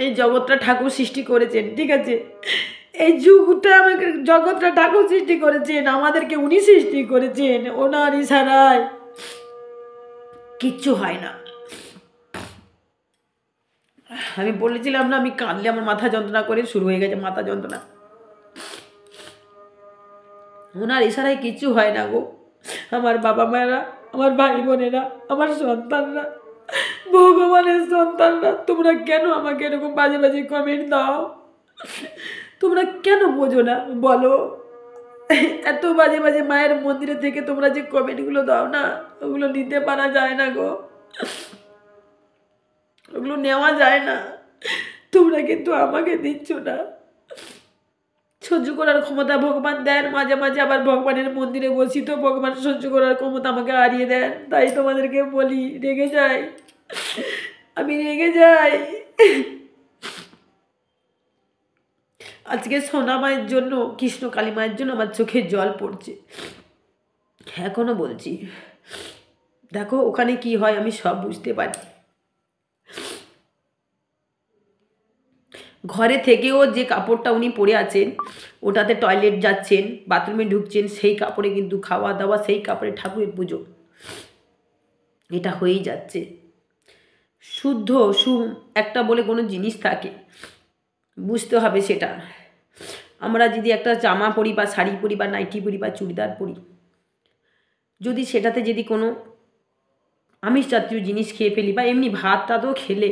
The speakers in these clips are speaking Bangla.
এই জগৎটা ঠাকুর সৃষ্টি করেছেন, ঠিক আছে? এই যুগটা আমাকে জগৎটা ঠাকুর সৃষ্টি করেছেন, আমাদেরকে উনি সৃষ্টি করেছেন। ওনার ইশারায় কিচ্ছু হয় না। আমি বলেছিলাম না, আমি কাঁদলে আমার মাথা যন্ত্রণা করে, শুরু হয়ে গেছে মাথা যন্ত্রণা। ওনার ইশারায় কিচ্ছু হয় না গো। আমার বাবা মায়েরা, আমার ভাই বোনেরা, আমার সন্তানরা, ভগবানের সন্তানরা, তোমরা কেন আমাকে এরকম বাজে বাজে কমেন্ট দাও? তোমরা কেন বোঝো না বলো? এত বাজে বাজে মায়ের মন্দিরে থেকে তোমরা যে কমেন্টগুলো দাও না, ওগুলো নিতে পারা যায় না গো, ওগুলো নেওয়া যায় না। তোমরা কিন্তু আমাকে দিচ্ছ না। সহ্য করার ক্ষমতা ভগবান দেন মাঝে মাঝে, আবার ভগবানের মন্দিরে বসি তো ভগবান সহ্য করার ক্ষমতা আমাকে হারিয়ে দেন। তাই তোমাদেরকে বলি, রেগে যাই, আমি রেগে যাই। আজকে সোনা মায়ের জন্য, কৃষ্ণ কালী মায়ের জন্য আমার চোখে জল পড়ছে, এখনো বলছি। দেখো ওখানে কি হয় আমি সব বুঝতে পারি। ঘরে থেকেও যে কাপড়টা উনি পরে আছেন, ওটাতে টয়লেট যাচ্ছেন, বাথরুমে ঢুকছেন, সেই কাপড়ে কিন্তু খাওয়া দাওয়া, সেই কাপড়ে ঠাকুরের পুজো, এটা হয়েই যাচ্ছে। শুদ্ধ একটা বলে কোনো জিনিস থাকে, বুঝতে হবে সেটা। আমরা যদি একটা জামা পরি বা শাড়ি পরি বা নাইটি পরি বা চুড়িদার পরি, যদি সেটাতে যদি কোনো আমিষ জাতীয় জিনিস খেয়ে ফেলি বা এমনি ভাতটাতেও খেলে,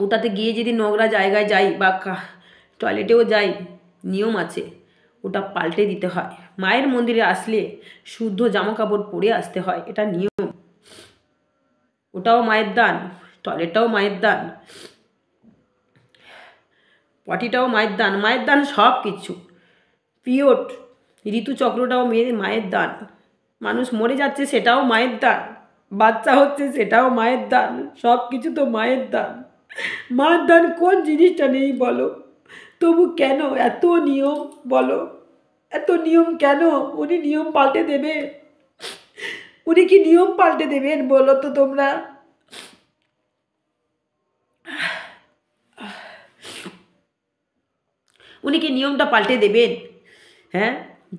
ওটাতে গিয়ে যদি নোংরা জায়গায় যাই বা টয়লেটেও যাই, নিয়ম আছে, ওটা পাল্টে দিতে হয়। মায়ের মন্দিরে আসলে শুদ্ধ জামা কাপড় পরে আসতে হয়, এটা নিয়ম। ওটাও মায়ের দান, টয়লেটটাও মায়ের দান, পটিটাও মায়ের দান, মায়ের দান সব কিছু। পিরিয়ড ঋতুচক্রটাও মায়ের দান, মানুষ মরে যাচ্ছে সেটাও মায়ের দান, বাচ্চা হচ্ছে সেটাও মায়ের দান, সব কিছু তো মায়ের দান। মায়ের দান কোন জিনিসটা নেই বলো? তবু কেন এত নিয়ম বলো? এত নিয়ম কেন? উনি নিয়ম পাল্টে দেবে? উনি কি নিয়ম পাল্টে দেবেন বলো তো তোমরা? উনি কি নিয়মটা পাল্টে দেবেন? হ্যাঁ,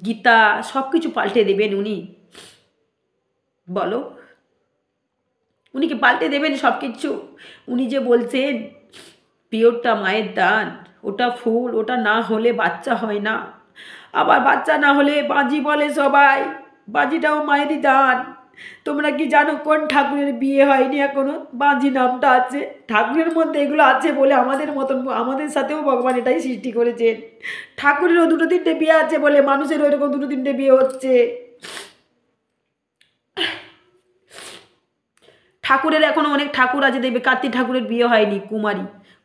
গীতা সব কিছু পাল্টে দেবেন উনি? বলো, উনি কি পাল্টে দেবেন সব কিছু? উনি যে বলছেন পিরিয়ডটা মায়ের দান, ওটা ফুল, ওটা না হলে বাচ্চা হয় না, আবার বাচ্চা না হলে বাজি বলে সবাই, বাজিটাও মায়েরই দান। তোমরা কি জানো কোন ঠাকুরের বিয়ে হয়নি এখনো? বাজি নামটা আছে ঠাকুরের মধ্যে, এগুলো আছে বলে আমাদের মতন, আমাদের সাথেও ভগবান এটাই সৃষ্টি করেছেন। ঠাকুরেরও দুটো তিনটে বিয়ে আছে বলে মানুষেরও এরকম দুটো তিনটে বিয়ে হচ্ছে। ঠাকুরের এখনও অনেক ঠাকুর আছে, দেখবে কার্তিক ঠাকুরের বিয়ে হয়নি,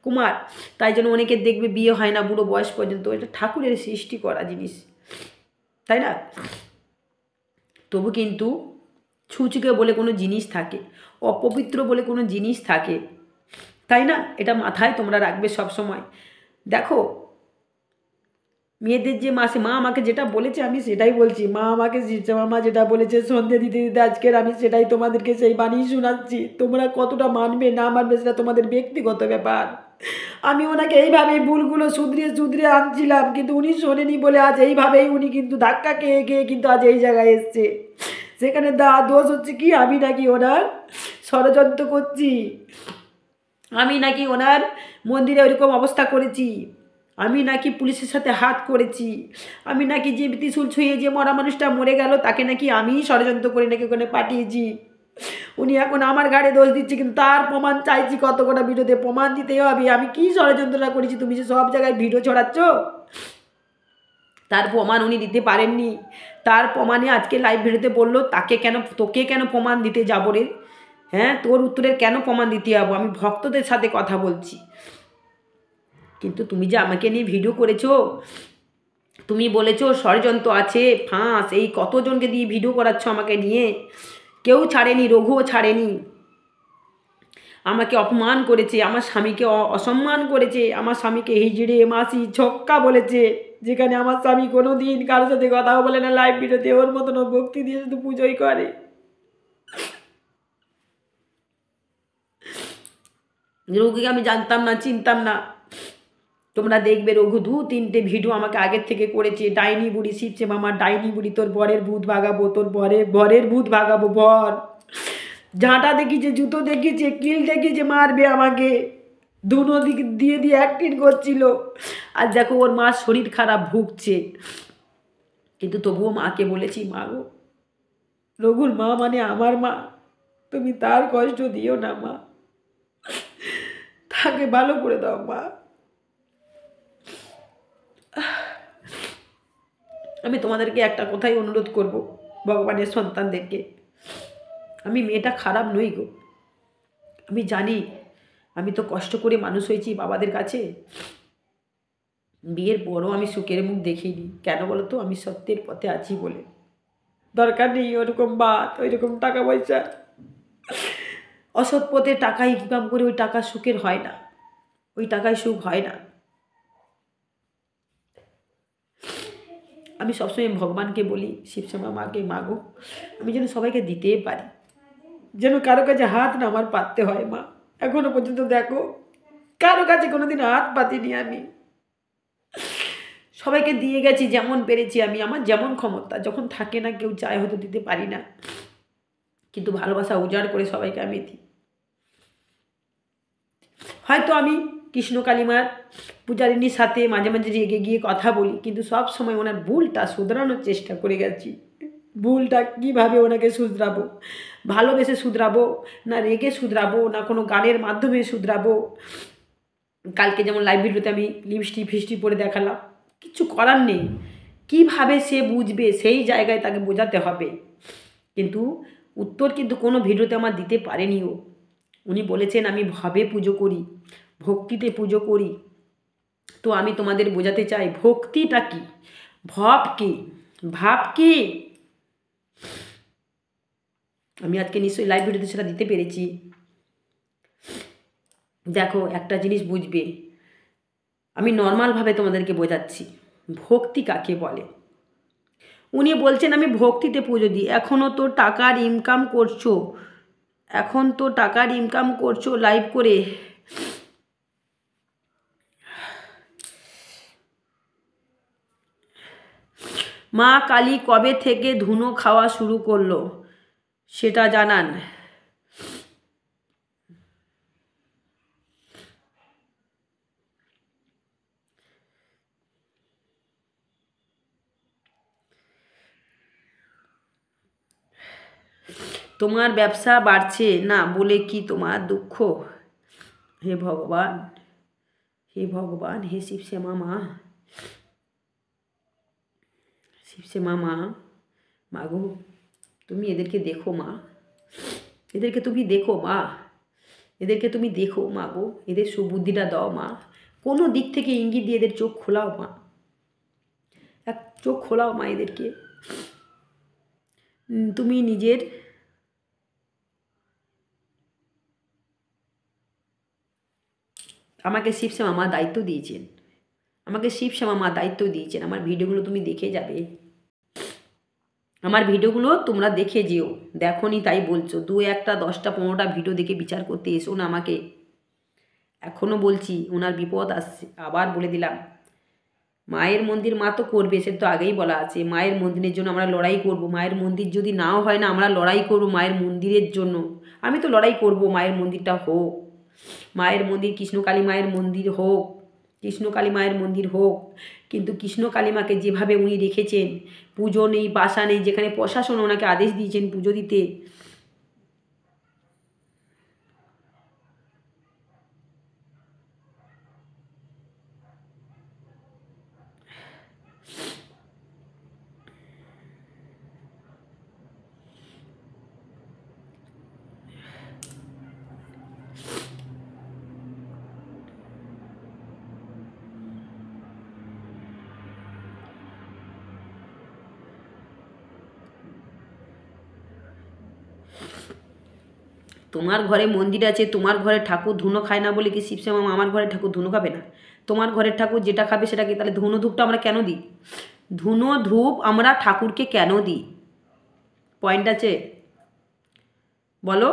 কুমার, তাই জন্য অনেকের দেখবে বিয়ে হয় না বুড়ো বয়স পর্যন্ত। এটা ঠাকুরের সৃষ্টি করা জিনিস, তাই না? তবু কিন্তু ছুঁচুকে বলে কোনো জিনিস থাকে, অপবিত্র বলে কোনো জিনিস থাকে, তাই না? এটা মাথায় তোমরা রাখবে সব সময়। দেখো মেয়েদের যে মা আমাকে যেটা বলেছে আমি সেটাই বলছি। মা আমাকে মা যেটা বলেছে সন্ধে দিতে দিতে আজকের আমি সেটাই তোমাদেরকে সেই বাণী শোনাচ্ছি। তোমরা কতটা মানবে না মানবে সেটা তোমাদের ব্যক্তিগত ব্যাপার। আমি ওনাকে এইভাবেই ভুলগুলো শুধরিয়ে আনছিলাম, কিন্তু উনি শোনেনি বলে আজ এইভাবেই উনি কিন্তু ধাক্কা খেয়ে খেয়ে কিন্তু আজ এই জায়গায় এসছে। সেখানে দোষ হচ্ছে কি? আমি নাকি ওনার ষড়যন্ত্র করছি, আমি নাকি ওনার মন্দিরে ওইরকম অবস্থা করেছি, আমি নাকি পুলিশের সাথে হাত করেছি, আমি নাকি যে ত্রিশূল ছুঁয়ে যে মরা মানুষটা মরে গেল তাকে নাকি আমি ষড়যন্ত্র করে নাকি ওখানে পাঠিয়েছি। উনি এখন আমার ঘাড়ে দোষ দিচ্ছে, কিন্তু তার প্রমাণ চাইছি। কত কটা ভিডিওতে প্রমাণ দিতেই হবে আমি কি ষড়যন্ত্রটা করেছি। তুমি যে সব জায়গায় ভিডিও ছড়াচ্ছ, তার প্রমাণ উনি দিতে পারেননি। তার প্রমাণে আজকে লাইভ ভিডিওতে বললো তোকে কেন প্রমাণ দিতে যাবো রে? হ্যাঁ, তোর উত্তরের কেন প্রমাণ দিতে যাবো? আমি ভক্তদের সাথে কথা বলছি। কিন্তু তুমি যে আমাকে নিয়ে ভিডিও করেছো, তুমি বলেছো ষড়যন্ত্র আছে, ফাঁস, এই কতজনকে দিয়ে ভিডিও করাচ্ছ আমাকে নিয়ে, কেউ ছাড়েনি, রঘুও ছাড়েনি। আমাকে অপমান করেছে, আমার স্বামীকে অসম্মান করেছে, আমার স্বামীকে হিজড়ে মাসি ছক্কা বলেছে, যেখানে আমার স্বামী কোনো দিন কারোর সাথে কথাও বলে না। লাইভ ভিডিওতে ওর মতন ভক্তি দিয়ে শুধু পুজোই করে। রঘুকে আমি জানতাম না, চিনতাম না। তোমরা দেখবে রঘু 2-3টে ভিডিও আমাকে আগের থেকে করেছে, ডাইনি বুড়ি শিবছে মামা, ডাইনি বুড়ি তোর বরের ভূত ভাগাবো, তোর বরের ভূত ভাগাবো, বর ঝাঁটা দেখিয়েছে, জুতো দেখিয়েছে, কিল দেখিয়েছে, মারবে আমাকে, দুনো দিক দিয়ে দিয়ে অ্যাক্টিং করছিল। আর দেখো ওর মা শরীর খারাপ, ভুগছে, কিন্তু তবুও মাকে বলেছি, মা গো, রঘুর মা মানে আমার মা, তুমি তার কষ্ট দিও না মা, তাকে ভালো করে দাও মা। আমি তোমাদেরকে একটা কথাই অনুরোধ করব, ভগবানের সন্তানদেরকে, আমি মেয়েটা খারাপ নই গো, আমি জানি আমি তো কষ্ট করে মানুষ হয়েছি বাবাদের কাছে, বিয়ের পরও আমি সুখের মুখ দেখিনি। কেন বলো তো? আমি সত্যের পথে আছি বলে। দরকার নেই ওরকম বাত, ওইরকম টাকা পয়সা, অসৎ পথে টাকা ইনকাম করে ওই টাকা সুখের হয় না, ওই টাকায় সুখ হয় না। আমি সবসময় ভগবানকে বলি, শিবশ্যামা মাকে, মাগো আমি যেন সবাইকে দিতে পারি, যেন কারো কাছে হাত না আমার পাততে হয় মা। এখনো পর্যন্ত দেখো কারো কাছে কোনোদিন হাত পাতিনি আমি, সবাইকে দিয়ে গেছি যেমন পেরেছি আমি, আমার যেমন ক্ষমতা, যখন থাকে না কেউ চায় হয়তো দিতে পারি না, কিন্তু ভালোবাসা উজাড় করে সবাইকে আমি দিই। হয়তো আমি কৃষ্ণ কালিমার পূজারিনীর সাথে মাঝে মাঝে রেগে গিয়ে কথা বলি, কিন্তু সব সময় ওনার ভুলটা শুধরানোর চেষ্টা করে গেছি। ভুলটা কীভাবে ওনাকে শুধরাবো, ভালোবেসে শুধরাবো না রেগে শুধরাবো না কোনো গানের মাধ্যমে শুধরাবো। কালকে যেমন লাইভ ভিডিওতে আমি লিপস্টিক ফিস্টিক পরে দেখালাম, কিছু করার নেই, কিভাবে সে বুঝবে সেই জায়গায় তাকে বোঝাতে হবে। কিন্তু উত্তর কিন্তু কোনো ভিডিওতে আমার দিতে পারেনি ও। উনি বলেছেন আমি ভাবে পুজো করি, ভক্তিতে পুজো করি। তো আমি তোমাদের বোঝাতে চাই ভক্তিটা কি, ভাব কি, ভাব কি। আমি আজকে নিশ্চয়ই লাইভ ভিডিওতে সেটা দিতে পেরেছি। দেখো একটা জিনিস বুঝবে, আমি নর্মালভাবে তোমাদেরকে বোঝাচ্ছি ভক্তি কাকে বলে। উনি বলছেন আমি ভক্তিতে পুজো দিই, এখনও তো টাকার ইনকাম করছো, এখন তো টাকার ইনকাম করছো লাইভ করে। মা কালী কবে থেকে ধুনো খাওয়া শুরু করলো সেটা জানান। তোমার ব্যবসা বাড়ছে না বলে কি তোমার দুঃখ? হে ভগবান, হে ভগবান, হে শিবশ্যামা মা, শিবশ্যামা মা, মাগো তুমি এদেরকে দেখো মা, এদেরকে তুমি দেখো মা, এদেরকে তুমি দেখো মা গো, এদের সুবুদ্ধিটা দাও মা, কোনো দিক থেকে ইঙ্গিত দিয়ে এদের চোখ খোলাও মা, এক চোখ খোলাও মা এদেরকে। তুমি নিজের আমাকে শিবশ্যামা মা দায়িত্ব দিয়েছেন, আমাকে শিবশ্যামা মা দায়িত্ব দিয়েছেন, আমার ভিডিওগুলো তুমি দেখে যাবে, আমার ভিডিওগুলো তোমরা দেখে যেও, দেখো নি তাই বলছো, 2-1টা 10টা 15টা ভিডিও দেখে বিচার করতে এসো না আমাকে। এখনও বলছি ওনার বিপদ আসছে, আবার বলে দিলাম, মায়ের মন্দির মা তো করবে, সে তো আগেই বলা আছে, মায়ের মন্দিরের জন্য আমরা লড়াই করব, মায়ের মন্দির যদি নাও হয় না আমরা লড়াই করব মায়ের মন্দিরের জন্য, আমি তো লড়াই করব মায়ের মন্দিরটা হোক, মায়ের মন্দির কৃষ্ণকালী মায়ের মন্দির হোক, কৃষ্ণকালী মায়ের মন্দির হোক, কিন্তু কৃষ্ণকালী মাকে যেভাবে উনি রেখেছেন, পুজো নেই বাসা নেই, যেখানে প্রশাসন ওনাকে আদেশ দিয়েছেন পুজো দিতে, তোমার ঘরে মন্দির আছে, তোমার ঘরে ঠাকুর ধুনো খায় না বলে কি শিবশ্যামা মা আমার ঘরে ঠাকুর ধুনো খাবে না? তোমার ঘরের ঠাকুর যেটা খাবে সেটাকে, তাহলে ধুনো ধূপটা আমরা কেন দিই? ধুনো ধূপ আমরা ঠাকুরকে কেন দিই? পয়েন্ট আছে বলো।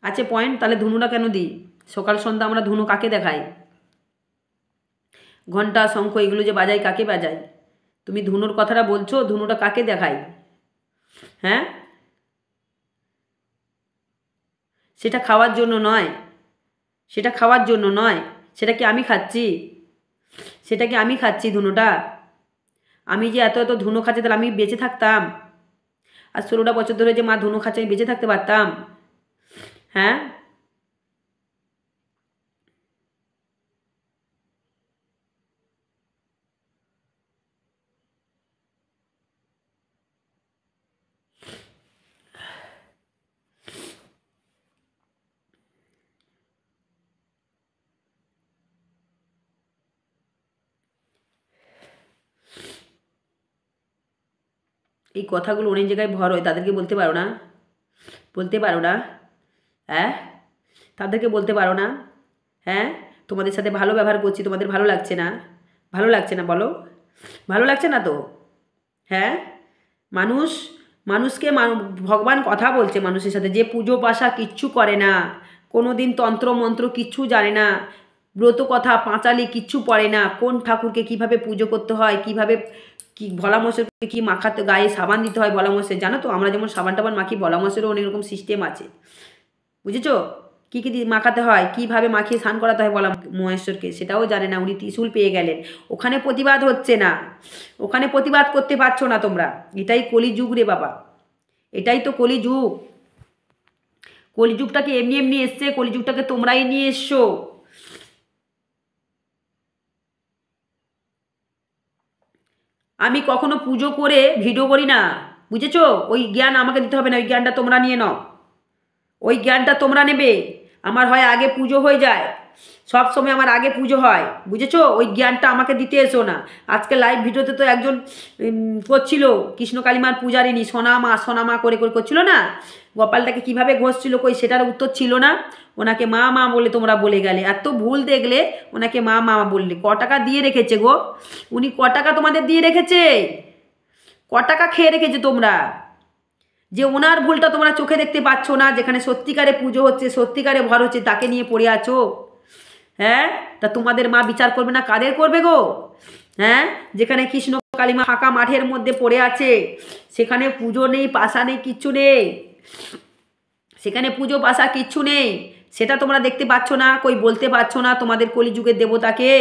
আছে পয়েন্ট, তাহলে ধুনুটা কেন দিই? সকাল সন্ধ্যা আমরা ধুনু কাকে দেখাই? ঘন্টা শঙ্খ এগুলো যে বাজাই কাকে বাজাই? তুমি ধুনুর কথাটা বলছো, ধুনুটা কাকে দেখাই? হ্যাঁ, সেটা খাওয়ার জন্য নয়, সেটা খাওয়ার জন্য নয়। সেটা কি আমি খাচ্ছি? সেটা কি আমি খাচ্ছি ধুনোটা? আমি যে এত এত ধুনো খাচ্ছি, তাহলে আমি বেঁচে থাকতাম? আর 16টা বছর ধরে যে মা ধুনো খাচ্ছে, আমি বেঁচে থাকতে পারতাম? হ্যাঁ, এই কথাগুলো অনেক জায়গায় ভর হয়, তাদেরকে বলতে পারো না? বলতে পারো না? হ্যাঁ, তাদেরকে বলতে পারো না? হ্যাঁ, তোমাদের সাথে ভালো ব্যবহার করছি, তোমাদের ভালো লাগছে না? ভালো লাগছে না বলো? ভালো লাগছে না তো? হ্যাঁ, মানুষ, মানুষকে ভগবান কথা বলছে মানুষের সাথে, যে পুজো পাশা কিচ্ছু করে না, কোনো দিন তন্ত্র মন্ত্র কিচ্ছু জানে না, ব্রত কথা পাঁচালি কিচ্ছু পড়ে না, কোন ঠাকুরকে কিভাবে পুজো করতে হয়, কিভাবে কি ভোলা মশাইকে কি মাখাতে, গায়ে সাবান দিতে হয় ভোলা মশাই, জানো তো? আমরা যেমন সাবান টাবান মাখি, ভোলা মশাইয়েরও অনেক রকম সিস্টেম আছে, বুঝেছো? কী কী মাখাতে হয়, কীভাবে মাখিয়ে স্নান করাতে হয় বলা মহেশ্বরকে, সেটাও জানে না। উনি ত্রিশূল পেয়ে গেলেন, ওখানে প্রতিবাদ হচ্ছে না, ওখানে প্রতিবাদ করতে পারছো না তোমরা। এটাই কলিযুগ রে বাবা, এটাই তো কলিযুগ। কলিযুগটাকে এমনি এমনি এসছে, কলিযুগটাকে তোমরাই নিয়ে এসছো। আমি কখনো পুজো করে ভিডিও করি না, বুঝেছো? ওই জ্ঞান আমাকে দিতে হবে না, ওই জ্ঞানটা তোমরা নিয়ে নাও, ওই জ্ঞানটা তোমরা নেবে। আমার হয় আগে পুজো হয়ে যায়, সব সময় আমার আগে পুজো হয়, বুঝেছো? ওই জ্ঞানটা আমাকে দিতে এসো না। আজকে লাইভ ভিডিওতে তো একজন করছিল, কৃষ্ণ কালীমার পূজারিনী সোনামা সোনামা করে করে করছিল না, গোপালটাকে কিভাবে ঘষছিল, কই সেটার উত্তর ছিল না? ওনাকে মা মা বলে তোমরা বলে গেলে, এত ভুল দেখলে ওনাকে মা মা বললে। ক টাকা দিয়ে রেখেছে গো উনি? ক টাকা তোমাদের দিয়ে রেখেছে? ক টাকা খেয়ে রেখেছে তোমরা? যে ওনার ভুলটা তোমরা চোখে দেখতে পাচ্ছ না, যেখানে সত্যিকারে পুজো হচ্ছে, সত্যিকারে ভর হচ্ছে, তাকে নিয়ে পড়ে আছো। হ্যাঁ, তা তোমাদের মা বিচার করবে না, কাদের করবে গো? হ্যাঁ, যেখানে কৃষ্ণ কালীমা ফাঁকা মাঠের মধ্যে পড়ে আছে, সেখানে পুজো নেই, পাশা নেই, কিচ্ছু নেই, সেখানে পুজো পাশা কিচ্ছু নেই, সেটা তোমরা দেখতে পাচ্ছ না, কই বলতে পারছো না তোমাদের কলিযুগের দেবতাকে,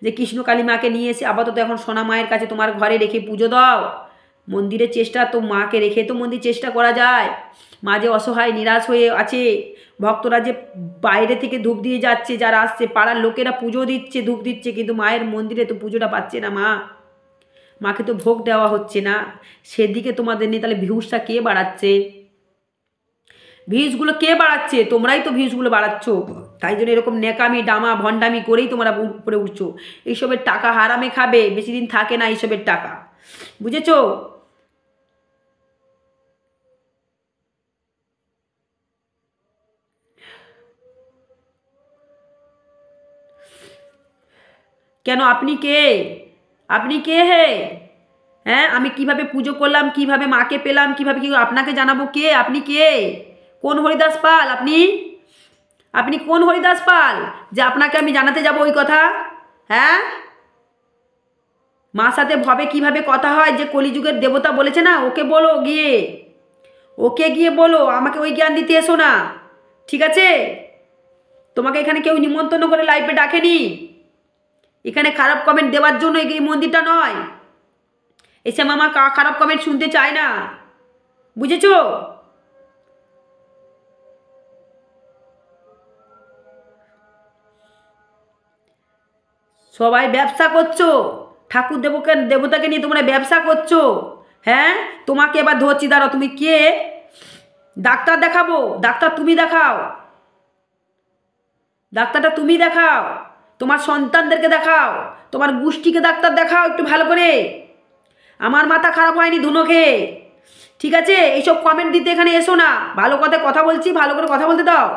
যে কৃষ্ণ কালীমাকে নিয়ে এসে আপাতত এখন সোনা মায়ের কাছে তোমার ঘরে রেখে পুজো দাও। মন্দিরের চেষ্টা তো, মাকে রেখে তো মন্দির চেষ্টা করা যায়। মা যে অসহায় নিরাশ হয়ে আছে, ভক্তরা যে বাইরে থেকে ধূপ দিয়ে যাচ্ছে, যারা আসছে পাড়ার লোকেরা পুজো দিচ্ছে, ধূপ দিচ্ছে, কিন্তু মায়ের মন্দিরে তো পুজোটা পাচ্ছে না মা, মাকে তো ভোগ দেওয়া হচ্ছে না। সেদিকে তোমাদের নিয়ে তাহলে ভিউজটা কে বাড়াচ্ছে? ভিউজগুলো কে বাড়াচ্ছে? তোমরাই তো ভিউজগুলো বাড়াচ্ছ। তাই জন্য এরকম নেকামি ডামা ভণ্ডামি করেই তোমরা উপরে উঠছো। এইসবের টাকা হারামে খাবে, বেশি দিন থাকে না এইসবের টাকা, বুঝেছো? কেন? আপনি কে? আপনি কে হে? হ্যাঁ, আমি কিভাবে পুজো করলাম, কিভাবে মাকে পেলাম, কিভাবে কি আপনাকে জানাবো? কে আপনি? কে? কোন হরিদাস পাল আপনি? আপনি কোন হরিদাস পাল যে আপনাকে আমি জানাতে যাব ওই কথা? হ্যাঁ, মার সাথে ভবে কিভাবে কথা হয়, যে কলিযুগের দেবতা বলেছে না, ওকে বলো গিয়ে, ওকে গিয়ে বলো, আমাকে ওই জ্ঞান দিতে এসো না, ঠিক আছে? তোমাকে এখানে কেউ নিমন্ত্রণ করে লাইভে ডাকেনি, এখানে খারাপ কমেন্ট দেওয়ার জন্য এই মন্দিরটা নয়। এসে মামা খারাপ কমেন্ট শুনতে চায় না, বুঝেছো? সবাই ব্যবসা করছো, ঠাকুর দেবতাকে নিয়ে তোমরা ব্যবসা করছো। হ্যাঁ, তোমাকে এবার ধরছি, দাঁড়াও, তুমি কে? ডাক্তার দেখাবো? ডাক্তার তুমি দেখাও, ডাক্তারটা তুমি দেখাও, তোমার সন্তানদেরকে দেখাও, তোমার গোষ্ঠীকে ডাক্তার দেখাও একটু ভালো করে। আমার মাথা খারাপ হয়নি ধুনো খেয়ে, ঠিক আছে? এইসব কমেন্ট দিতে এখানে এসো না, ভালো কথায় কথা বলছি, ভালো করে কথা বলতে দাও।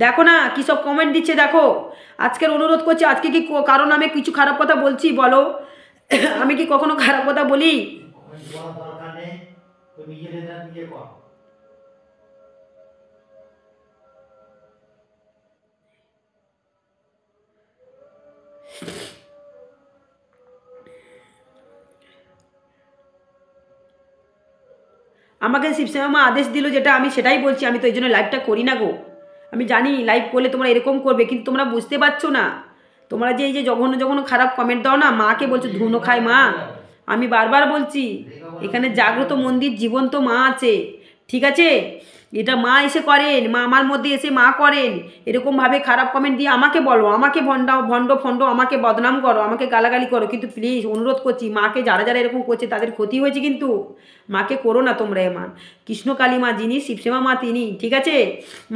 দেখো না কী সব কমেন্ট দিচ্ছে, দেখো। আজকের অনুরোধ করছি, আজকে কি কারণ আমি কিছু খারাপ কথা বলছি বলো? আমি কি কখনো খারাপ কথা বলি? আমাকে শিবসেনা মা আদেশ দিল যেটা, আমি সেটাই বলছি। আমি তো এই জন্য লাইভটা করি না গো। আমি জানি লাইভ করলে তোমরা এরকম করবে, কিন্তু তোমরা বুঝতে পারছো না। তোমরা যে এই যে যখন যখন খারাপ কমেন্ট দাও না, মাকে বলছো ধুনো খায় মা। আমি বারবার বলছি এখানে জাগ্রত মন্দির জীবন্ত মা আছে, ঠিক আছে? এটা মা এসে করেন, মা আমার মধ্যে এসে মা করেন। এরকমভাবে খারাপ কমেন্ট দিয়ে আমাকে বলো, আমাকে ভণ্ড ফণ্ড আমাকে বদনাম করো, আমাকে গালাগালি করো, কিন্তু প্লিজ অনুরোধ করছি, মাকে যারা যারা এরকম করছে তাদের ক্ষতি হয়েছে, কিন্তু মাকে করো না তোমরা এমন। কৃষ্ণকালী মা যিনি, শিবসেমা মা তিনি, ঠিক আছে?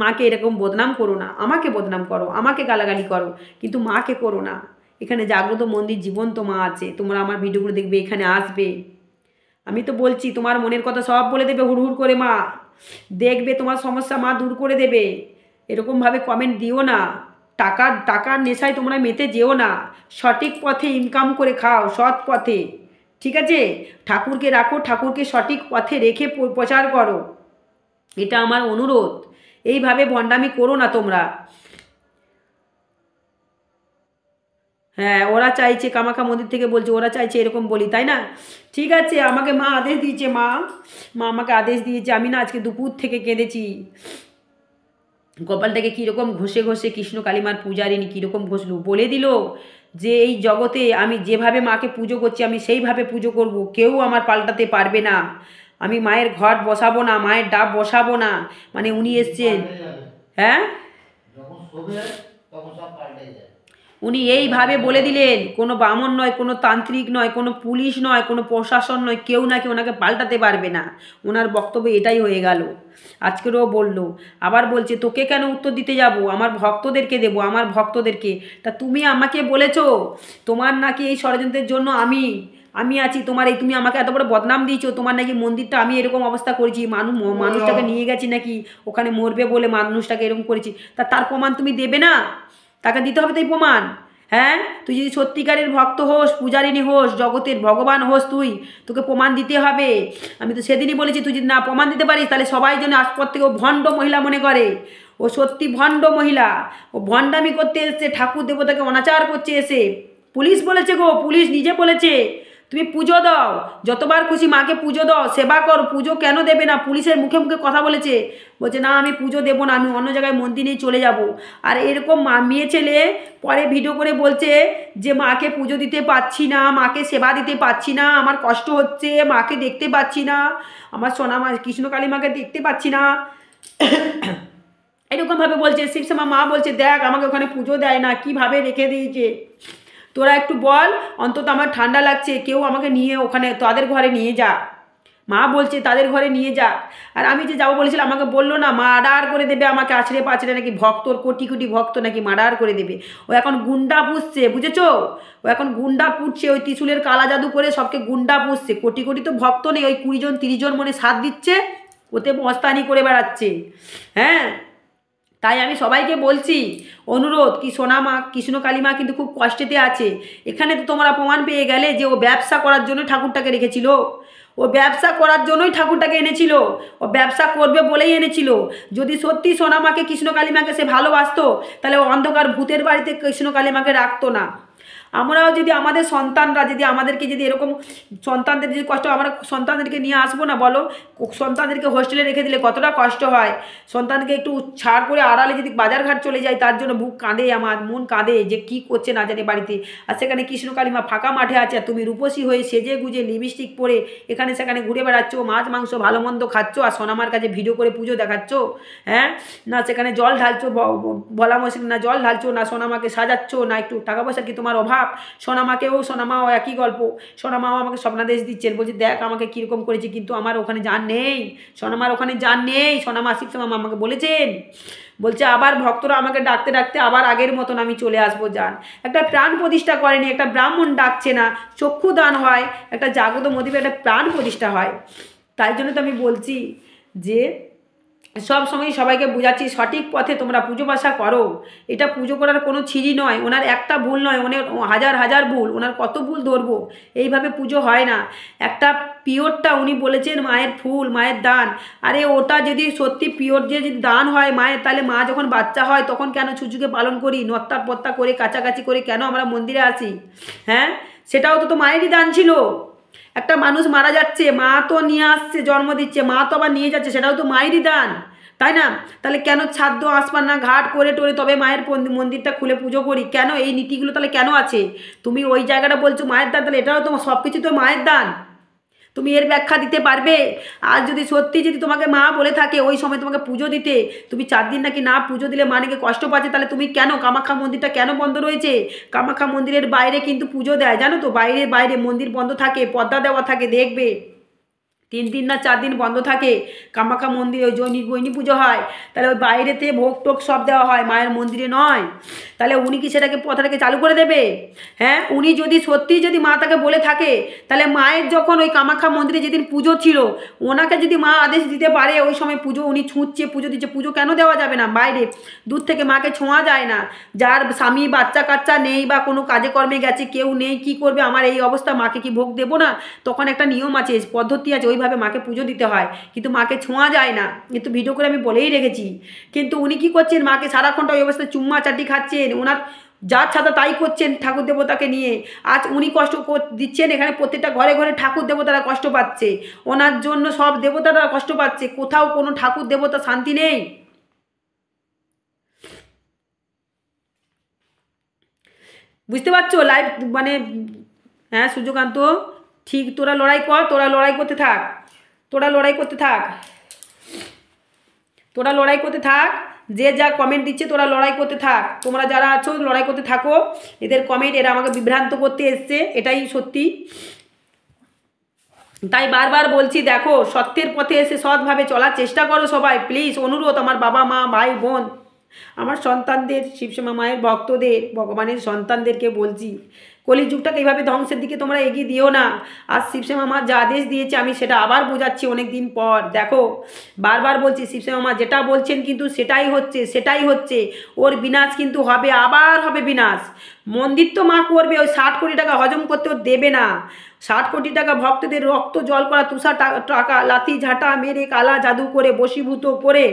মাকে এরকম বদনাম করো না, আমাকে বদনাম করো, আমাকে গালাগালি করো, কিন্তু মাকে করো না। এখানে জাগ্রত মন্দির জীবন্ত মা আছে, তোমরা আমার ভিডিওগুলো দেখবে, এখানে আসবে। আমি তো বলছি তোমার মনের কথা সব বলে দেবে হুড় হুড় করে মা, দেখবে তোমার সমস্যা মা দূর করে দেবে। এরকমভাবে কমেন্ট দিও না। টাকার নেশায় তোমরা মেতে যেও না। সঠিক পথে ইনকাম করে খাও, সৎ পথে, ঠিক আছে? ঠাকুরকে রাখো, ঠাকুরকে সঠিক পথে রেখে প্রচার করো, এটা আমার অনুরোধ। এইভাবে ভণ্ডামি করো না তোমরা। হ্যাঁ, ওরা চাইছে, কামাখ্যা মন্দির থেকে বলছে ওরা চাইছে এরকম বলি, তাই না? ঠিক আছে, আমাকে মা আদেশ দিয়েছে, মা আমাকে আদেশ দিয়েছে। আমি না আজকে দুপুর থেকে কেঁদেছি। কপালটাকে কীরকম ঘষে ঘষে কৃষ্ণ কালীমার পূজারিনী কীরকম ঘষলো, বলে দিল যে এই জগতে আমি যেভাবে মাকে পুজো করছি আমি সেইভাবে পুজো করব, কেউ আমার পাল্টাতে পারবে না। আমি মায়ের ঘট বসাবো না, মায়ের ডাব বসাবো না। মানে উনি এসছেন, হ্যাঁ, উনি এইভাবে বলে দিলেন। কোনো বামন নয়, কোনো তান্ত্রিক নয়, কোনো পুলিশ নয়, কোনো প্রশাসন নয়, কেউ নাকি ওনাকে পাল্টাতে পারবে না। ওনার বক্তব্য এটাই হয়ে গেল। আজকেরও বলল, আবার বলছে তোকে কেন উত্তর দিতে যাব, আমার ভক্তদেরকে দেবো, আমার ভক্তদেরকে। তা তুমি আমাকে বলেছো তোমার নাকি এই ষড়যন্ত্রের জন্য আমি আছি, তোমার এই তুমি আমাকে এত বড় বদনাম দিয়েছো, তোমার নাকি মন্দিরটা আমি এরকম অবস্থা করেছি, মানুষটাকে নিয়ে গেছি নাকি ওখানে মরবে বলে মানুষটাকে এরকম করেছি। তার প্রমাণ তুমি দেবে না? তাকে দিতে হবে তাই প্রমাণ। হ্যাঁ, তুই যদি সত্যিকারের ভক্ত হোস, পূজারিনী হোস, জগতের ভগবান হোস, তোকে প্রমাণ দিতে হবে। আমি তো সেদিনই বলেছি, তুই যদি না প্রমাণ দিতে পারিস তাহলে সবাই যেন আজপর থেকে ও ভণ্ড মহিলা মনে করে। ও সত্যি ভণ্ড মহিলা, ও ভণ্ডামি করতে এসছে, ঠাকুর দেবতাকে অনাচার করছে এসে। পুলিশ বলেছে গো, পুলিশ নিজে বলেছে তুমি পুজো দাও, যতবার খুশি মাকে পুজো দাও, সেবা কর, পুজো কেন দেবে না? পুলিশের মুখে মুখে কথা বলেছে, বলছে না আমি পুজো দেবো না, আমি অন্য জায়গায় মন্দিরে চলে যাব। আর এরকম মেয়ে ছেলে পরে ভিডিও করে বলছে যে মাকে পুজো দিতে পারছি না, মাকে সেবা দিতে পারছি না, আমার কষ্ট হচ্ছে, মাকে দেখতে পাচ্ছি না, আমার সোনা মা কৃষ্ণকালী মাকে দেখতে পাচ্ছি না, এরকমভাবে বলছে। শিবসেমা মা বলছে দেখ আমাকে ওখানে পুজো দেয় না, কীভাবে রেখে দিয়েছে। তোরা একটু বল, অন্তত আমার ঠান্ডা লাগছে, কেউ আমাকে নিয়ে ওখানে তাদের ঘরে নিয়ে যা। মা বলছে তাদের ঘরে নিয়ে যা। আর আমি যে যাবো বলেছিলাম, আমাকে বললো না মার্ডার করে দেবে, আমাকে আছড়ে পাছড়ে নাকি ভক্তর কোটি কোটি ভক্ত নাকি মার্ডার করে দেবে। ও এখন গুন্ডা পুষছে, বুঝেছো? ও এখন গুন্ডা পুষছে, ওই ত্রিশূলের কালা জাদু করে সবকে গুন্ডা পুষছে। কোটি কোটি তো ভক্ত নেই, ওই 20 জন 30 জন মনে সাথ দিচ্ছে, ওতে মস্তানি করে বেড়াচ্ছে। হ্যাঁ, তাই আমি সবাইকে বলছি, অনুরোধ কি সোনা মা কৃষ্ণকালী মা কিন্তু খুব কষ্টেতে আছে। এখানে তো তোমরা প্রমাণ পেয়ে গেলে যে ও ব্যবসা করার জন্য ঠাকুরটাকে রেখেছিল, ও ব্যবসা করার জন্যই ঠাকুরটাকে এনেছিল, ও ব্যবসা করবে বলেই এনেছিল। যদি সত্যি সোনা মাকে কৃষ্ণকালী মাকে সে ভালোবাসতো তাহলে ও অন্ধকার ভূতের বাড়িতে কৃষ্ণকালী মাকে রাখতো না। আমরাও যদি আমাদের সন্তানরা যদি আমাদেরকে যদি এরকম সন্তানদের যদি কষ্ট, আমরা সন্তানদেরকে নিয়ে আসবো না বলো? সন্তানদেরকে হোস্টেলে রেখে দিলে কতটা কষ্ট হয়। সন্তানকে একটু ছাড় করে আড়ালে যদি বাজারঘাট চলে যায়, তার জন্য বুক কাঁদে, আমার মন কাঁদে যে কি করছে না জানে বাড়িতে। আর সেখানে কৃষ্ণকালী মা ফাঁকা মাঠে আছে, আর তুমি রূপসী হয়ে সেজে গুজে লিপস্টিক পরে এখানে সেখানে ঘুরে বেড়াচ্ছ, মাছ মাংস ভালো মন্দ খাচ্ছ, আর সোনামার কাছে ভিডিও করে পুজো দেখাচ্ছ। হ্যাঁ, না সেখানে জল ঢালছো, ভোলা মশলা না জল ঢালছো, না সোনামাকে সাজাচ্ছ, না একটু টাকা পয়সার কি তোমার অভাব? সোনামাও একই গল্প। সোনামাও আমাকে স্বপ্নাদেশ দিচ্ছেন, বলছে দেখ আমাকে কীরকম করেছে, কিন্তু আমার ওখানে জান নেই, সোনামার ওখানে জান নেই। সোনামা শিবসেমা আমাকে বলেছেন, বলছে আবার ভক্তরা আমাকে ডাকতে ডাকতে আবার আগের মতন আমি চলে আসবো। যান, একটা প্রাণ প্রতিষ্ঠা করেনি, একটা ব্রাহ্মণ ডাকছে না, চক্ষু দান হয়, একটা জাগ্রত মন্দিরে একটা প্রাণ প্রতিষ্ঠা হয়। তাই জন্য তো আমি বলছি যে সব সময় সবাইকে বোঝাচ্ছি সঠিক পথে তোমরা পুজো পাশা করো। এটা পুজো করার কোনো ছিরি নয়, ওনার একটা ভুল নয়, ওনার হাজার হাজার ভুল, ওনার কত ভুল ধরবো। এইভাবে পুজো হয় না। একটা পিওরটা উনি বলেছেন মায়ের ফুল, মায়ের দান। আরে ওটা যদি সত্যি পিওর যে যদি দান হয় মায়ের, তাহলে মা যখন বাচ্চা হয় তখন কেন ছুচুকে পালন করি, নত্তা পত্তা করে কাছাকাছি করে কেন আমরা মন্দিরে আসি? হ্যাঁ, সেটাও তো মায়েরই দান ছিল। একটা মানুষ মারা যাচ্ছে, মা তো নিয়ে আসছে, জন্ম দিচ্ছে, মা তো আবার নিয়ে যাচ্ছে, সেটাও তো মায়েরই দান, তাই না? তাহলে কেন ছাদ্য আসপান্না ঘাট করে টোরে তবে মায়ের মন্দিরটা খুলে পুজো করি? কেন এই নীতিগুলো তাহলে কেন আছে? তুমি ওই জায়গাটা বলছো মায়ের দান, তাহলে এটাও তো সব কিছু তো মায়ের দান। তুমি এর ব্যাখ্যা দিতে পারবে? আর যদি সত্যি যদি তোমাকে মা বলে থাকে ওই সময় তোমাকে পুজো দিতে, তুমি 4 দিন নাকি না পুজো দিলে মা নাকি কষ্ট পাচ্ছে, তাহলে তুমি কেন কামাখ্যা মন্দিরটা কেন বন্ধ রয়েছে? কামাখ্যা মন্দিরের বাইরে কিন্তু পুজো দেয়, জানো তো? বাইরে বাইরে মন্দির বন্ধ থাকে, পর্দা দেওয়া থাকে, দেখবে 3 দিন না 4 দিন বন্ধ থাকে। কামাখ্যা মন্দিরে ওই জৈনী পুজো হয়, তাহলে ওই বাইরেতে ভোগ টোগ সব দেওয়া হয়, মায়ের মন্দিরে নয়। তাহলে উনি কি সেটাকে পথাটাকে চালু করে দেবে? হ্যাঁ, উনি যদি সত্যিই যদি মা তাকে বলে থাকে, তাহলে মায়ের যখন ওই কামাখ্যা মন্দিরে যেদিন পুজো ছিল, ওনাকে যদি মা আদেশ দিতে পারে ওই সময় পুজো উনি ছুঁচ্ছে, পুজো দিচ্ছে, পুজো কেন দেওয়া যাবে না? বাইরে দূর থেকে মাকে ছোঁয়া যায় না। যার স্বামী বাচ্চা কাচ্চা নেই বা কোনো কাজে কর্মে গেছে, কেউ নেই, কি করবে? আমার এই অবস্থা, মাকে কি ভোগ দেবো না? তখন একটা নিয়ম আছে, পদ্ধতি আছে, ওইভাবে মাকে পুজো দিতে হয়, কিন্তু মাকে ছোঁয়া যায় না। কিন্তু ভিডিও করে আমি বলেই রেখেছি। কিন্তু উনি কি করছেন? মাকে সারাক্ষণটা ওই অবস্থায় চুম্মা চাটি খাচ্ছেন, ওনার যার ছাতা তাই করছেন ঠাকুর দেবতাকে নিয়ে। আজ উনি কষ্ট দিচ্ছেন, এখানে প্রত্যেকটা ঘরে ঘরে ঠাকুর দেবতারা কষ্ট পাচ্ছে, ওনার জন্য সব দেবতারা কষ্ট পাচ্ছে, কোথাও কোনো ঠাকুর দেবতা শান্তি নেই। বুঝতে পারছো? লাইভ মানে, হ্যাঁ সূর্যকান্ত, ঠিক, তোরা লড়াই কর, তোরা লড়াই করতে থাক, তোরা লড়াই করতে থাক, তোরা লড়াই করতে থাক। যে যা কমেন্ট দিচ্ছে তোরা লড়াই করতে থাক, তোমরা যারা আছো লড়াই করতে থাকো। এদের কমেন্ট, এরা আমাকে বিভ্রান্ত করতে এসছে, এটাই সত্যি। তাই বারবার বলছি, দেখো সত্যের পথে এসে সৎভাবে চলার চেষ্টা করো সবাই, প্লিজ অনুরোধ। আমার বাবা মা ভাই বোন, আমার সন্তানদের, শিবশ্যামা মায়ের ভক্তদের, ভগবানের সন্তানদেরকে বলছি, কলিযুগটাকে এইভাবে ধ্বংসের দিকে তোমরা এগিয়ে দিও না। আর শিবশ্যামা মা যা আদেশ দিয়েছে আমি সেটা আবার বোঝাচ্ছি অনেক দিন পর। দেখো বারবার বলছি, শিবশ্যামা মা যেটা বলছেন কিন্তু সেটাই হচ্ছে, সেটাই হচ্ছে। ওর বিনাশ কিন্তু হবে, আবার হবে বিনাশ। মন্দির তো মা করবে, ওই 60 কোটি টাকা হজম করতে ও দেবে না। 60 কোটি টাকা ভক্তদের রক্ত জল করা, তুষার টাকা লাথি ঝাঁটা মেরে কালা জাদু করে বশীভূত করে,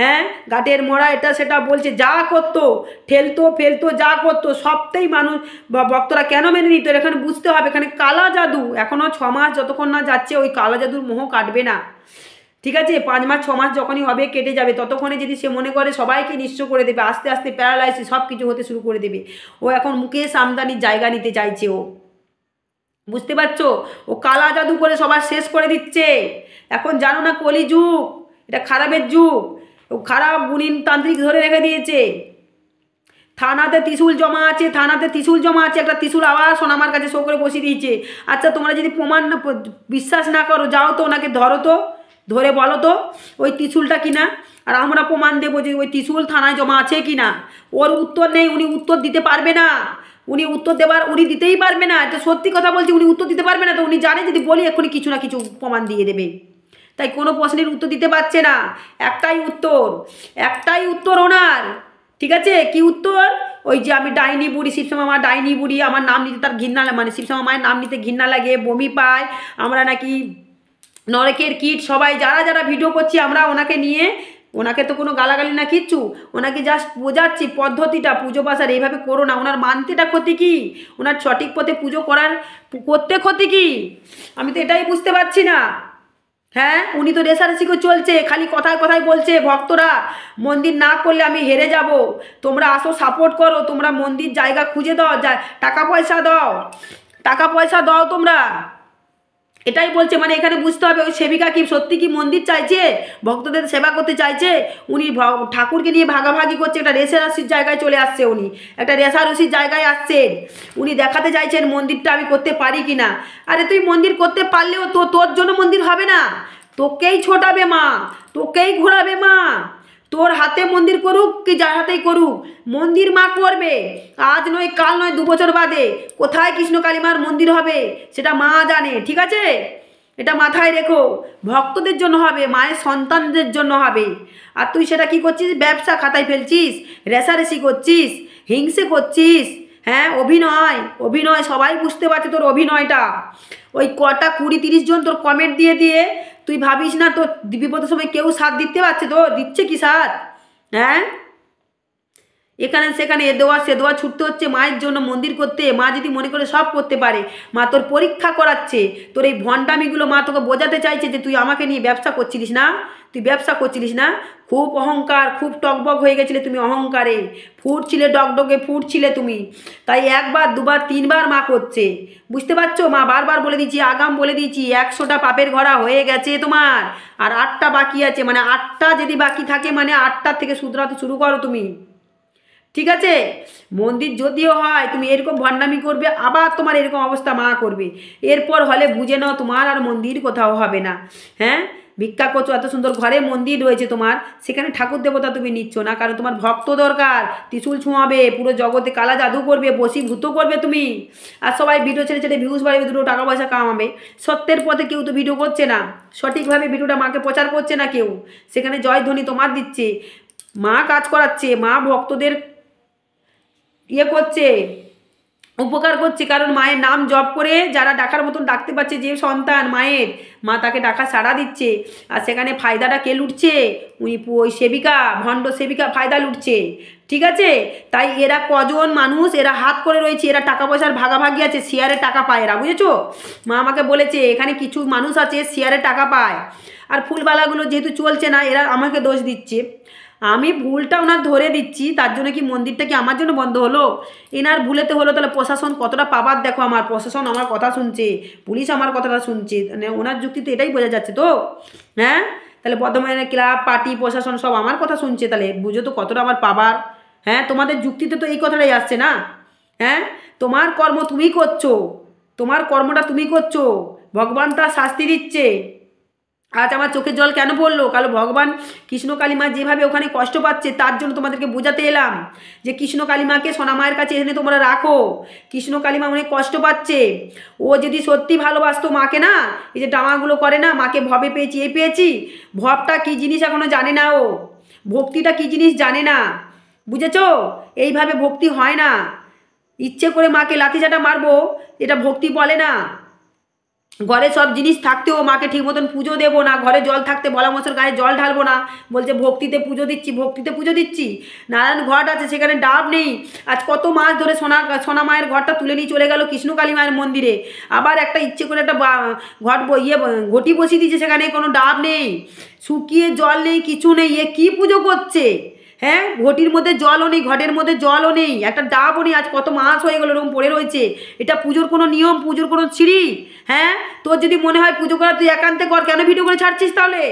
হ্যাঁ গাটের মরা এটা সেটা বলছে, যা করতো ঠেলতো ফেলতো যা করতো সবটাই মানুষ ভক্তরা কেন মেনে নিত? এখানে বুঝতে হবে, এখানে কালা জাদু। এখনও 6 মাস যতক্ষণ না যাচ্ছে ওই কালা জাদুর মোহ কাটবে না, ঠিক আছে? 5 মাস 6 মাস যখনই হবে কেটে যাবে, ততক্ষণে যদি সে মনে করে সবাইকে নিঃস্ব করে দেবে, আস্তে আস্তে প্যারালাইসিস সব কিছু হতে শুরু করে দেবে। ও এখন মুকেশ আমদানির জায়গা নিতে চাইছে ও, বুঝতে পারছো? ও কালা জাদু করে সবার শেষ করে দিচ্ছে। এখন জানো না কলিযুগ, এটা খারাপের যুগ। ও খারাপ গুণিন তান্ত্রিক ধরে রেখে দিয়েছে। থানাতে ত্রিশূল জমা আছে, থানাতে ত্রিশূল জমা আছে, একটা ত্রিশূল আবার আমার কাছে শো করে বসিয়ে দিয়েছে। আচ্ছা তোমরা যদি প্রমাণ না, বিশ্বাস না করো, যাও তো ওনাকে ধরো তো, ধরে বলো তো ওই ত্রিশূলটা কিনা, আর আমরা প্রমাণ দেবো যে ওই ত্রিশূল থানায় জমা আছে কিনা। ওর উত্তর নেই, উনি উত্তর দিতে পারবে না, উনি উত্তর দেবার উনি দিতেই পারবে না। এটা সত্যি কথা বলছি, উনি উত্তর দিতে পারবে না। তো উনি জানে যদি বলি এক্ষুনি কিছু না কিছু প্রমাণ দিয়ে দেবে, তাই কোনো প্রশ্নের উত্তর দিতে পারছে না। একটাই উত্তর, একটাই উত্তর ওনার, ঠিক আছে? কি উত্তর? ওই যে আমি ডাইনি বুড়ি, শিবশ্যামা মা ডাইনি বুড়ি, আমার নাম নিতে তার ঘৃণা, মানে শিবশ্যামা মায়ের নাম নিতে ঘৃণা লাগে, বমি পায়, আমরা নাকি নরকের কীট। সবাই যারা যারা ভিডিও করছি আমরা ওনাকে নিয়ে, ওনাকে তো কোনো গালাগালি না কিচ্ছু, ওনাকে জাস্ট বোঝাচ্ছি পদ্ধতিটা পুজো পাশার, এইভাবে করো না। ওনার মানতেটা ক্ষতি কি? ওনার সঠিক পথে পুজো করতে ক্ষতি কি? আমি তো এটাই বুঝতে পারছি না। হ্যাঁ, উনি তো রেষারেষি করে চলছে, খালি কথায় কথায় বলছে ভক্তরা মন্দির না করলে আমি হেরে যাব, তোমরা আসো সাপোর্ট করো, তোমরা মন্দির জায়গা খুঁজে দাও, টাকা পয়সা দাও, টাকা পয়সা দাও তোমরা, এটাই বলছে। মানে এখানে বুঝতে হবে ওই সেবিকা কি সত্যি কি মন্দির চাইছে, ভক্তদের সেবা করতে চাইছে? উনি ঠাকুরকে নিয়ে ভাগাভাগি করছে, একটা রেষারেষির জায়গায় চলে আসছে, উনি একটা রেষারেষির জায়গায় আসছেন। উনি দেখাতে চাইছেন মন্দিরটা আমি করতে পারি কি না। আরে তুই মন্দির করতে পারলেও তো তোর জন্য মন্দির হবে না, তোকেই ছোটাবে মা, তোকেই ঘোরাবে মা। তোর হাতে মন্দির করুক কি যার হাতেই করুক, মন্দির মা করবে। আজ নয় কাল নয় 2 বছর বাদে কোথায় কৃষ্ণ কালীমার মন্দির হবে সেটা মা জানে, ঠিক আছে? এটা মাথায় রেখো। ভক্তদের জন্য হবে, মায়ের সন্তানদের জন্য হবে। আর তুই সেটা কি করছিস? ব্যবসা খাতায় ফেলছিস, রেষারেষি করছিস, হিংসে করছিস। হ্যাঁ, অভিনয় অভিনয়, সবাই বুঝতে পারছে তোর অভিনয়টা। ওই কটা 20-30 জন তোর কমেন্ট দিয়ে দিয়ে তুই ভাবিস না তোর বিপদের সময় কেউ সাথ দিতে পারছে? তো দিচ্ছে কি সাথ? হ্যাঁ, এখানে সেখানে এ দেওয়া সে দেওয়া ছুটতে হচ্ছে মায়ের জন্য, মন্দির করতে। মা যদি মনে করে সব করতে পারে, মা তোর পরীক্ষা করাচ্ছে। তোর এই ভণ্ডামিগুলো মা তোকে বোঝাতে চাইছে যে তুই আমাকে নিয়ে ব্যবসা করছিলিস না, তুই ব্যবসা করছিলিস না। খুব অহংকার, খুব টকবক হয়ে গেছিলে তুমি অহংকারে, ফুটছিলে ডগডগে ফুটছিলে তুমি। তাই একবার দুবার তিনবার মা করছে, বুঝতে পারছো? মা বারবার বলে দিচ্ছি, আগাম বলে দিচ্ছি, 100টা পাপের ঘোড়া হয়ে গেছে তোমার, আর 8টা বাকি আছে। মানে 8টা যদি বাকি থাকে, মানে 8টার থেকে শুধরাতে শুরু করো তুমি, ঠিক আছে? মন্দির যদিও হয়, তুমি এরকম ভণ্ডামি করবে, আবার তোমার এরকম অবস্থা মা করবে। এরপর হলে বুঝে নাও তোমার আর মন্দির কোথাও হবে না। হ্যাঁ, ভিক্ষা করছো, এত সুন্দর ঘরে মন্দির রয়েছে তোমার, সেখানে ঠাকুর দেবতা তুমি নিচ্ছ না, কারণ তোমার ভক্ত দরকার। ত্রিশূল ছোঁয়াবে, পুরো জগতে কালা জাদু করবে, বশীভূত করবে তুমি। আর সবাই ভিডিও ছেড়ে ছেড়ে ভিউজ বাড়বে, দুটো টাকা পয়সা কামাবে। সত্যের পথে কেউ তো ভিডিও করছে না, সঠিকভাবে ভিডিওটা মাকে প্রচার করছে না কেউ। সেখানে জয়ধ্বনি তোমার দিচ্ছে, মা কাজ করাচ্ছে, মা ভক্তদের ইয়ে করছে, উপকার করছে। কারণ মায়ের নাম জপ করে যারা ডাকার মতন ডাকতে পারছে, যে সন্তান মায়ের, মা তাকে ডাকা সাড়া দিচ্ছে। আর সেখানে ফায়দাটা কে লুটছে? ওই সেবিকা, ভণ্ড সেবিকা ফায়দা লুটছে, ঠিক আছে? তাই এরা কজন মানুষ, এরা হাত করে রয়েছে, এরা টাকা পয়সার ভাগাভাগি আছে, শেয়ারে টাকা পায় এরা, বুঝেছো? মা আমাকে বলেছে এখানে কিছু মানুষ আছে শেয়ারে টাকা পায়। আর ফুলবালাগুলো যেহেতু চলছে না, এরা আমাকে দোষ দিচ্ছে। আমি ভুলটা ওনার ধরে দিচ্ছি, তার জন্য কি মন্দিরটা কি আমার জন্য বন্ধ হলো? এনার ভুলেতে হলো। তাহলে প্রশাসন কতটা পাবার দেখো, আমার প্রশাসন আমার কথা শুনছে, পুলিশ আমার কথাটা শুনছে, মানে ওনার যুক্তি তো এটাই বোঝা যাচ্ছে তো। হ্যাঁ, তাহলে বর্ধমানের ক্লাব, পার্টি, প্রশাসন সব আমার কথা শুনছে, তাহলে বুঝো তো কতটা আমার পাবার। হ্যাঁ, তোমাদের যুক্তিতে তো এই কথাটাই আসছে না। হ্যাঁ, তোমার কর্ম তুমি করছো, তোমার কর্মটা তুমি করছো, ভগবান তার শাস্তি দিচ্ছে। আজ আমার চোখের জল কেন পড়লো? কালো ভগবান কৃষ্ণ কালীমা যেভাবে ওখানে কষ্ট পাচ্ছে, তার জন্য তোমাদেরকে বোঝাতে এলাম যে কৃষ্ণ কালীমাকে সোনামায়ের কাছে এনে তোমরা রাখো। কৃষ্ণ কালীমা অনেক কষ্ট পাচ্ছে। ও যদি সত্যি ভালোবাসতো মাকে, না এই যে ড্রামাগুলো করে না, মাকে ভবে পেয়েছি, এ পেয়েছি, ভবটা কী জিনিস এখনো জানে না, ও ভক্তিটা কী জিনিস জানে না, বুঝেছো? এইভাবে ভক্তি হয় না। ইচ্ছে করে মাকে লাঠিচাটা মারবো, এটা ভক্তি বলে না। ঘরে সব জিনিস থাকতেও মাকে ঠিক মতন পুজো দেবো না, ঘরে জল থাকতে ভোলা মশার গায়ে জল ঢালবো না, বলছে ভক্তিতে পুজো দিচ্ছি, ভক্তিতে পুজো দিচ্ছি। নারায়ণ ঘট আছে, সেখানে ডাব নেই। আজ কত মাস ধরে সোনা মায়ের ঘরটা তুলে নিয়ে চলে গেল কৃষ্ণ কালী মায়ের মন্দিরে, আবার একটা ইচ্ছে করে একটা ঘট ঘটি বসিয়ে দিয়েছে, সেখানে কোনো ডাব নেই, শুকিয়ে জল নেই, কিছু নেই। এ কী পুজো করছে? হ্যাঁ, ঘটির মধ্যে জলও নেই, ঘটের মধ্যে জলও নেই, একটা ডাবও নেই। আজ কত মাস হয়ে গেল এরকম পড়ে রয়েছে। এটা পুজোর কোনো নিয়ম, পুজোর কোনো সিঁড়ি? হ্যাঁ, তোর যদি মনে হয় পুজো করা, তুই একান্তে কর, কেন ভিডিও করে ছাড়ছিস তাহলে?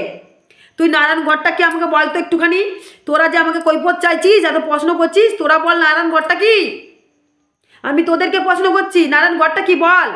তুই নারায়ণ ঘরটা কি আমাকে বল তো একটুখানি। তোরা যে আমাকে কৈফত চাইছিস, এত প্রশ্ন করছিস, তোরা বল নারায়ণ ঘরটা কি? আমি তোদেরকে প্রশ্ন করছি, নারায়ণ ঘরটা কি বল।